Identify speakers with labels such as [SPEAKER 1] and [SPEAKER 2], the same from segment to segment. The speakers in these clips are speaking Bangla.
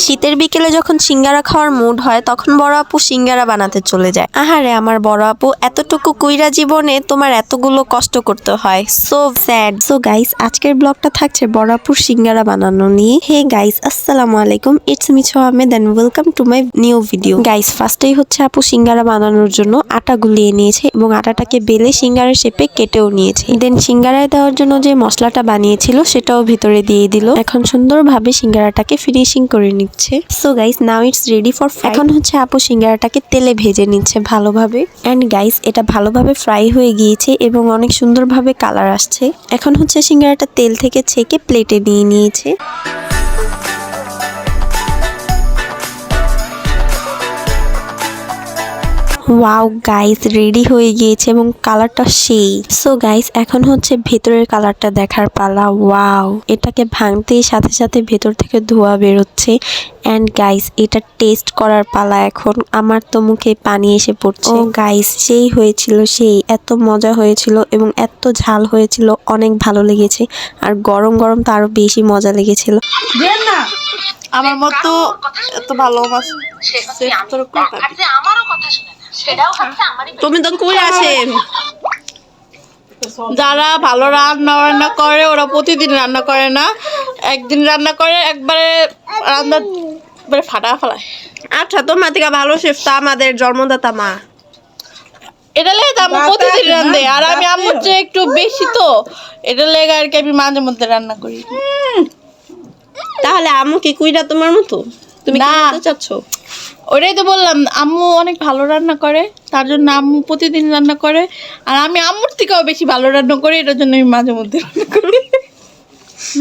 [SPEAKER 1] শীতের বিকেলে যখন সিঙ্গারা খাওয়ার মুড হয় তখন বড় আপু সিঙ্গারা বানাতে চলে যায়। আহারে আমার বড় আপু, এতটুকু কুইরা জীবনে তোমার এতগুলো কষ্ট করতে হয়, সো স্যাড। সো গাইস, আজকের ব্লগটা থাকছে বড় আপুর সিঙ্গারা বানানো নিয়ে। হে গাইস, আসসালামু আলাইকুম, it's Misho Ahmed and welcome to my new video. Guys, ফার্স্টেই হচ্ছে আপু সিঙ্গারা বানানোর জন্য আটা গুলিয়ে নিয়েছে এবং আটাটাকে বেলে সিঙ্গারের শেপে কেটেও নিয়েছে। দেন সিঙ্গারায় দেওয়ার জন্য যে মশলাটা বানিয়েছিল সেটাও ভিতরে দিয়ে দিল। এখন সুন্দরভাবে সিঙ্গারাটাকে ফিনিশিং করে নিচ্ছে। So guys, now it's ready for fry. এখন হচ্ছে আপু সিঙ্গারাটাকে তেলে ভেজে নিচ্ছে ভালোভাবে। এন্ড গাইস, এটা ভালোভাবে ফ্রাই হয়ে গিয়েছে এবং অনেক সুন্দরভাবে কালার আসছে। এখন হচ্ছে সিঙ্গারাটা তেল থেকে ছেঁকে প্লেটে নিয়ে নিয়েছে। ওয়াও গাইস, রেডি হয়ে গিয়েছে এবং কালারটা সেই। সো গাইস, এখন হচ্ছে ভেতরের কালারটা দেখার পালা। ওয়াও, এটাকে ভাঙতেই সাথে সাথে ভেতর থেকে ধোঁয়া বেরোচ্ছে। এন্ড গাইস, এটা টেস্ট করার পালা এখন। আমার তো মুখে পানি এসে পড়ছে। ও গাইস, সেই হয়েছিল, সেই এত মজা হয়েছিল এবং এত ঝাল হয়েছিল, অনেক ভালো লেগেছে। আর গরম গরম তো আরো বেশি মজা লেগেছিল।
[SPEAKER 2] আমার মতো এত ভালো মাছ তুমি তো কই আসে। যারা ভালো রান্না বান্না করে ওরা প্রতিদিন রান্না করে না, একদিন রান্না করে, একবারে রান্না ফাটা ফেলায়।
[SPEAKER 1] আচ্ছা, তোমার থেকে ভালো শেফ তো আমাদের জন্মদাতা মা।
[SPEAKER 2] এটা লেগে তো আম্মু প্রতিদিন রান্ধে, আর আমি আম্মুর চেয়ে একটু বেশি, তো এটা লেগে আর কি আমি মাঝে মধ্যে রান্না করি।
[SPEAKER 1] তাহলে আম্মু কি কুইরা তোমার মতো? তুমি কি বলতে চাচ্ছ?
[SPEAKER 2] ওটাই তো বললাম, আম্মু অনেক ভালো রান্না করে, তার জন্য আম্মু প্রতিদিন রান্না করে। আর আমি আম্মুর থেকেও বেশি ভালো রান্না করি, এটার জন্য আমি মাঝে মধ্যে রান্না করি।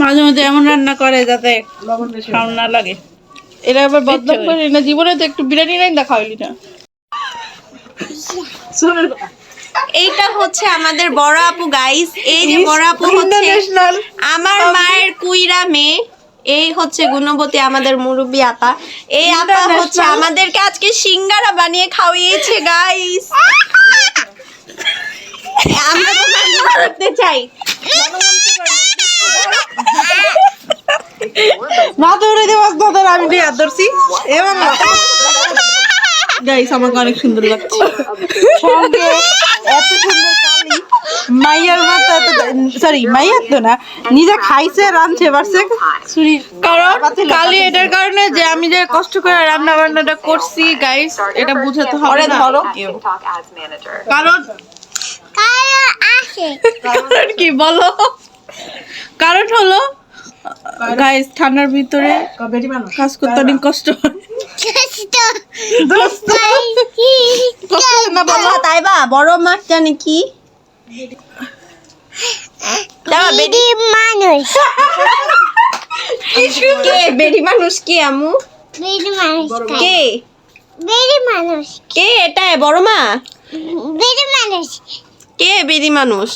[SPEAKER 3] মাঝে মাঝে এমন রান্না করে যাতে খাওয়া না লাগে।
[SPEAKER 2] এটা আবার বদনাম করি না, জীবনে তো একটু বিরিয়ানি রান্না খাওয়াইলি না।
[SPEAKER 1] এইটা হচ্ছে আমাদের বড় আপু গাইস। এই যে বড় আপু হচ্ছে আমার মায়ের কুইরা মেয়ে। এই হচ্ছে গুণবতী আমাদের মুরব্বি আপা। এই আপা হচ্ছে আমাদেরকে আজকে সিঙ্গারা বানিয়ে খাওয়িয়েছে গাইস। আমরা তো রান্না করতে চাই।
[SPEAKER 3] মাথা উড়ে দেওয়া কথা আমি দিয়ে হাত ধরছি এবং গাইস আমাকে অনেক সুন্দর লাগছে। সঙ্গে এত সুন্দর কালি মাইয়ার মাথা, সরি মাইয়ার তো না, নিজে খাইছে রাঁধছে পারছে।
[SPEAKER 2] কারণ কালি এটার কারণে যে আমি যে কষ্ট করে রান্না বান্নাটা করছি গাইস, এটা বুঝাতে হবে না। কারণ কারণ কি বলো? কারণ হলো গাইস, ঠান্ডার ভিতরে কাজ করতে অনেক কষ্ট হয়।
[SPEAKER 1] বাবা তাই বা বড় মাছ জানে কি? বেডি মানুষ কে? বেডি মানুষ কে আম্মু?
[SPEAKER 4] বেডি মানুষ
[SPEAKER 1] কে?
[SPEAKER 4] বেডি মানুষ
[SPEAKER 1] কে এটা? বড় মা?
[SPEAKER 4] বেডি মানুষ
[SPEAKER 1] কে বেডি মানুষ?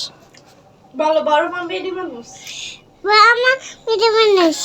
[SPEAKER 3] বলো বড় মা বেডি মানুষ।
[SPEAKER 4] বাবা বেডি মানুষ